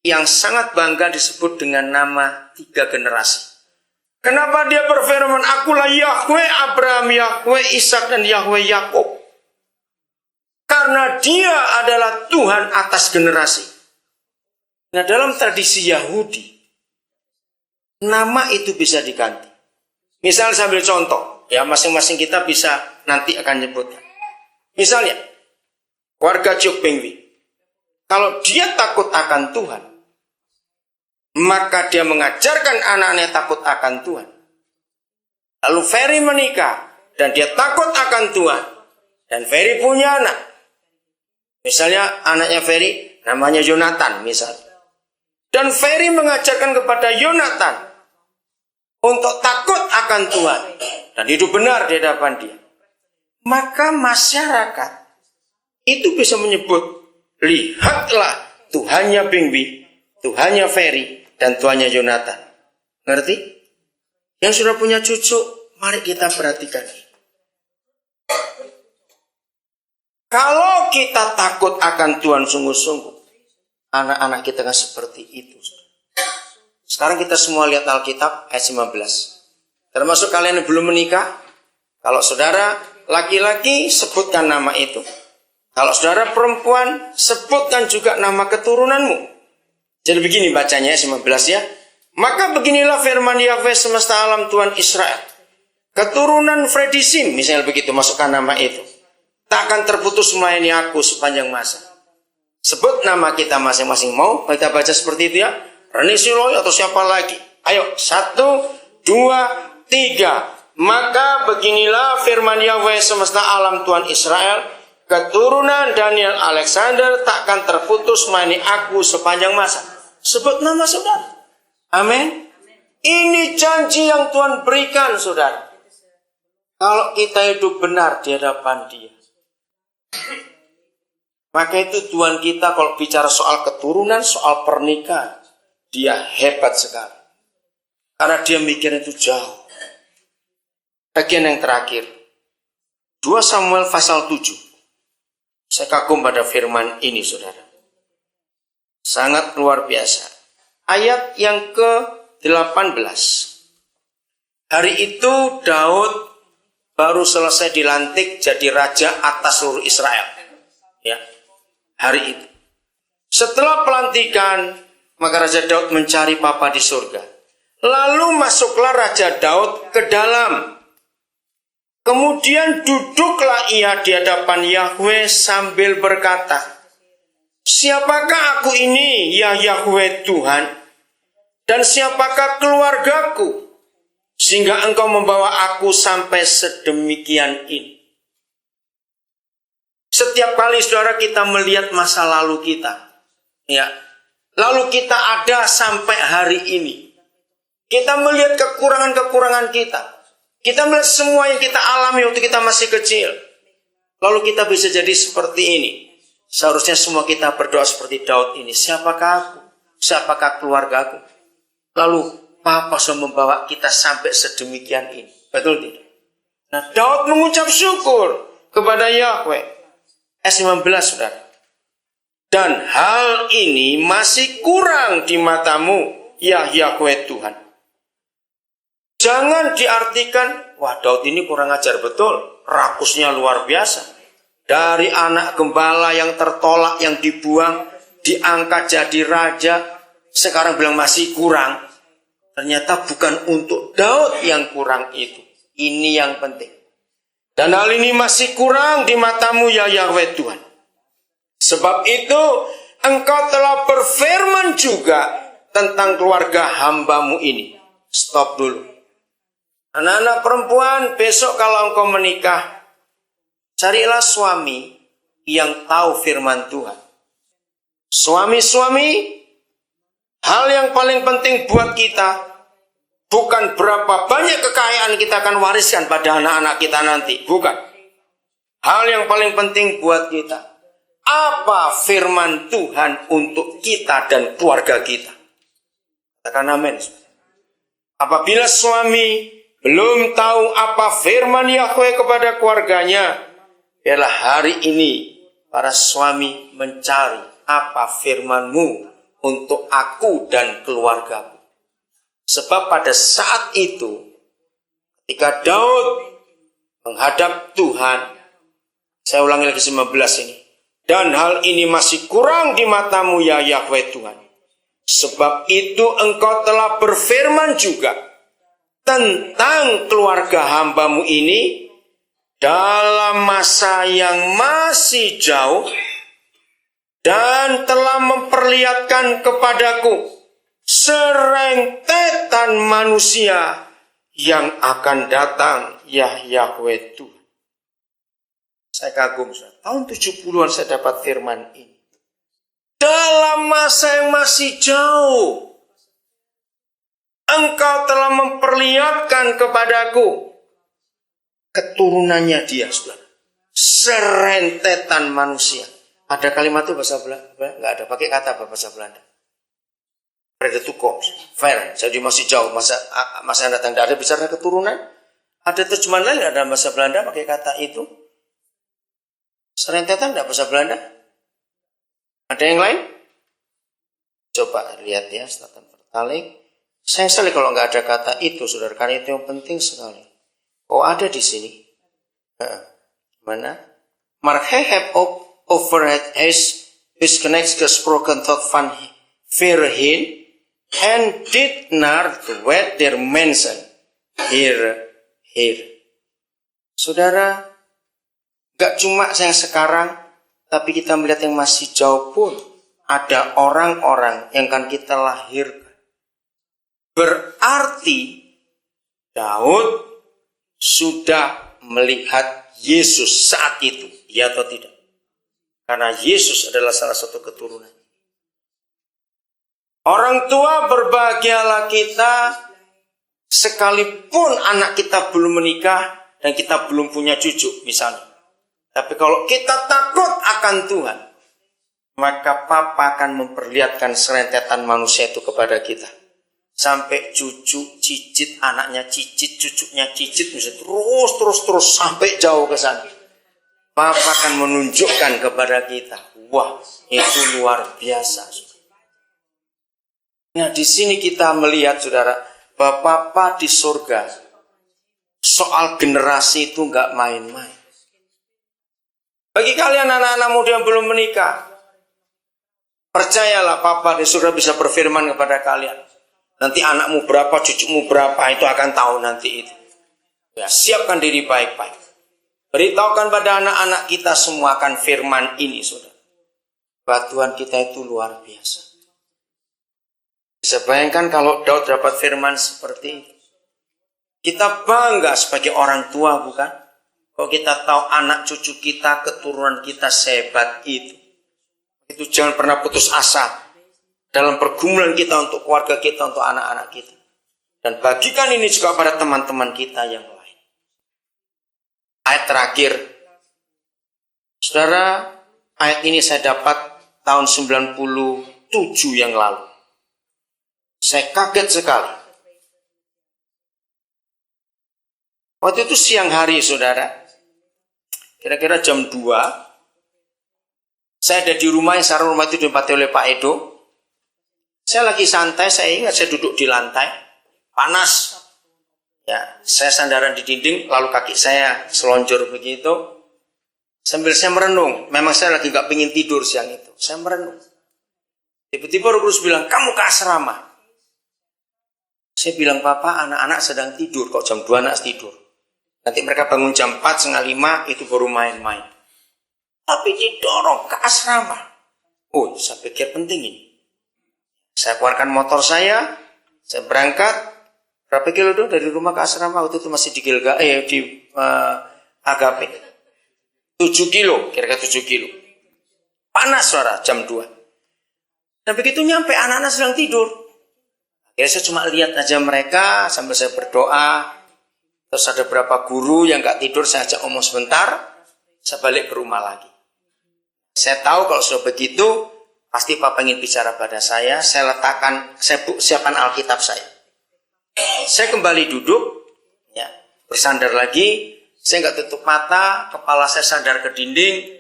yang sangat bangga disebut dengan nama 3 generasi. Kenapa dia berfirman, akulah Yahweh Abraham, Yahweh Ishak, dan Yahweh Yakub? Karena dia adalah Tuhan atas generasi. Nah, dalam tradisi Yahudi, nama itu bisa diganti. Misal sambil contoh, ya masing-masing kita bisa nanti akan nyebutkan. Misalnya, keluarga Chuk Pengwi. Kalau dia takut akan Tuhan, maka dia mengajarkan anaknya takut akan Tuhan. Lalu Ferry menikah dan dia takut akan Tuhan. Dan Ferry punya anak. Misalnya anaknya Ferry namanya Yonatan misalnya. Dan Ferry mengajarkan kepada Yonatan untuk takut akan Tuhan dan hidup benar di hadapan dia. Maka masyarakat itu bisa menyebut, lihatlah Tuhannya Pengwi, Tuhannya Ferry, dan Tuhannya Yonatan. Ngerti? Yang sudah punya cucu, mari kita perhatikan. Kalau kita takut akan Tuhan sungguh-sungguh, anak-anak kita kan seperti itu. Sekarang kita semua lihat Alkitab ayat 15. Termasuk kalian yang belum menikah. Kalau saudara laki-laki, sebutkan nama itu. Kalau saudara perempuan, sebutkan juga nama keturunanmu. Jadi begini bacanya 15 ya. Maka beginilah firman Yahweh semesta alam Tuhan Israel. Keturunan Fredisim, misalnya begitu, masukkan nama itu. Tak akan terputus melayani aku sepanjang masa. Sebut nama kita masing-masing. Mau kita baca seperti itu ya. Rani Siloy atau siapa lagi? Ayo, 1, 2, 3. Maka beginilah firman Yahweh semesta alam Tuhan Israel. Keturunan Daniel Alexander tak akan terputus melayani aku sepanjang masa. Sebut nama saudara. Amin. Ini janji yang Tuhan berikan saudara. Kalau kita hidup benar di hadapan Dia. Maka itu Tuhan kita kalau bicara soal keturunan, soal pernikahan, Dia hebat sekali. Karena Dia mikir itu jauh. Bagian yang terakhir. 2 Samuel pasal 7. Saya kagum pada firman ini saudara. Sangat luar biasa. Ayat yang ke-18. Hari itu Daud baru selesai dilantik jadi raja atas seluruh Israel. Ya, hari itu. Setelah pelantikan, maka Raja Daud mencari Bapa di surga. Lalu masuklah Raja Daud ke dalam. Kemudian duduklah ia di hadapan Yahweh sambil berkata, siapakah aku ini, ya Yahweh Tuhan? Dan siapakah keluargaku? Sehingga engkau membawa aku sampai sedemikian ini. Setiap kali saudara kita melihat masa lalu kita. Ya, lalu kita ada sampai hari ini. Kita melihat kekurangan-kekurangan kita. Kita melihat semua yang kita alami waktu kita masih kecil. Lalu kita bisa jadi seperti ini. Seharusnya semua kita berdoa seperti Daud ini. Siapakah aku? Siapakah keluargaku? Lalu Bapa sudah membawa kita sampai sedemikian ini. Betul tidak? Nah, Daud mengucap syukur kepada Yahweh. Ayat 19 saudara. Dan hal ini masih kurang di matamu, ya Yahweh Tuhan. Jangan diartikan, wah Daud ini kurang ajar betul. Rakusnya luar biasa. Dari anak gembala yang tertolak, yang dibuang, diangkat jadi raja. Sekarang bilang masih kurang. Ternyata bukan untuk Daud yang kurang itu. Ini yang penting. Dan hal ini masih kurang di matamu ya Yahweh Tuhan. Sebab itu engkau telah berfirman juga tentang keluarga hambamu ini. Stop dulu. Anak-anak perempuan, besok kalau engkau menikah, carilah suami yang tahu firman Tuhan. Suami-suami, hal yang paling penting buat kita, bukan berapa banyak kekayaan kita akan wariskan pada anak-anak kita nanti. Bukan. Hal yang paling penting buat kita, apa firman Tuhan untuk kita dan keluarga kita. Katakan amin. Apabila suami belum tahu apa firman Yahweh kepada keluarganya, biarlah hari ini para suami mencari apa firman-Mu untuk aku dan keluargaku. Sebab pada saat itu, ketika Daud menghadap Tuhan, saya ulangi lagi 19 ini. Dan hal ini masih kurang di matamu ya Yahweh Tuhan. Sebab itu engkau telah berfirman juga tentang keluarga hambamu ini dalam masa yang masih jauh, dan telah memperlihatkan kepadaku serentetan manusia yang akan datang ya Yahweh Tuhan. Saya kagum, tahun 70-an saya dapat firman ini. Dalam masa yang masih jauh, engkau telah memperlihatkan kepadaku keturunannya dia, saudara. Serentetan manusia. Ada kalimat itu bahasa Belanda? Enggak ada, pakai kata apa bahasa Belanda? Pada toekomst, ver, jadi masih jauh, masa yang datang. Tidak ada bicara keturunan. Ada terjemahan lain ada bahasa Belanda pakai kata itu. Serentetan tidak bahasa Belanda? Ada yang lain? Coba lihat ya, Statan Vertaling. Sayang sekali kalau nggak ada kata itu, saudara. Karena itu yang penting sekali. Oh, ada di sini. Mana? Maar hij heeft ook over het huis Bisknechts gesproken tot van verheen en dit naar de wet der mensen hier. Saudara, gak cuma yang sekarang, tapi kita melihat yang masih jauh pun ada orang-orang yang akan kita lahirkan. Berarti Daud sudah melihat Yesus saat itu, ya atau tidak? Karena Yesus adalah salah satu keturunan. Orang tua, berbahagialah kita sekalipun anak kita belum menikah dan kita belum punya cucu misalnya. Tapi kalau kita takut akan Tuhan, maka Papa akan memperlihatkan serentetan manusia itu kepada kita. Sampai cucu, cicit, anaknya cicit, cucunya cicit, bisa terus sampai jauh ke sana. Papa akan menunjukkan kepada kita, wah, itu luar biasa. Nah, di sini kita melihat, saudara, bahwa Papa di surga soal generasi itu nggak main-main. Bagi kalian anak-anak muda yang belum menikah, percayalah Papa di surga bisa berfirman kepada kalian. Nanti anakmu berapa, cucumu berapa, itu akan tahu nanti itu. Ya, siapkan diri baik-baik. Beritahukan pada anak-anak kita semua akan firman ini, saudara. Bahwa Tuhan kita itu luar biasa. Bisa bayangkan kalau Daud dapat firman seperti itu. Kita bangga sebagai orang tua, bukan? Kalau kita tahu anak cucu kita, keturunan kita sehebat itu. Itu jangan pernah putus asa dalam pergumulan kita untuk keluarga kita, untuk anak-anak kita. Dan bagikan ini juga pada teman-teman kita yang lain. Ayat terakhir. Saudara, ayat ini saya dapat tahun 97 yang lalu. Saya kaget sekali. Waktu itu siang hari, saudara. Kira-kira jam 2. Saya ada di rumah, yang sekarang rumah itu ditempati oleh Pak Edo. Saya lagi santai, saya ingat saya duduk di lantai. Panas. Ya, saya sandaran di dinding, lalu kaki saya selonjor begitu. Sambil saya merenung. Memang saya lagi gak pengen tidur siang itu. Saya merenung. Tiba-tiba Roh Kudus bilang, kamu ke asrama. Saya bilang, Papa, anak-anak sedang tidur. Kok jam 2 anak tidur? Nanti mereka bangun jam 4, setengah 5, itu baru main-main. Tapi didorong ke asrama. Oh, saya pikir penting ini. Saya keluarkan motor saya berangkat. Berapa kilo itu dari rumah ke asrama? Waktu itu masih di Agape. 7 kilo, kira-kira 7 kilo. Panas, saudara, jam 2. Dan begitu nyampe, anak-anak sedang tidur. Akhirnya saya cuma lihat aja mereka sambil saya berdoa. Terus ada beberapa guru yang gak tidur, saya ajak ngomong sebentar. Saya balik ke rumah lagi. Saya tahu kalau sudah begitu, pasti Papa ingin bicara pada saya. Saya siapkan Alkitab saya. Saya kembali duduk, ya, bersandar lagi. Saya nggak tutup mata, kepala saya sandar ke dinding.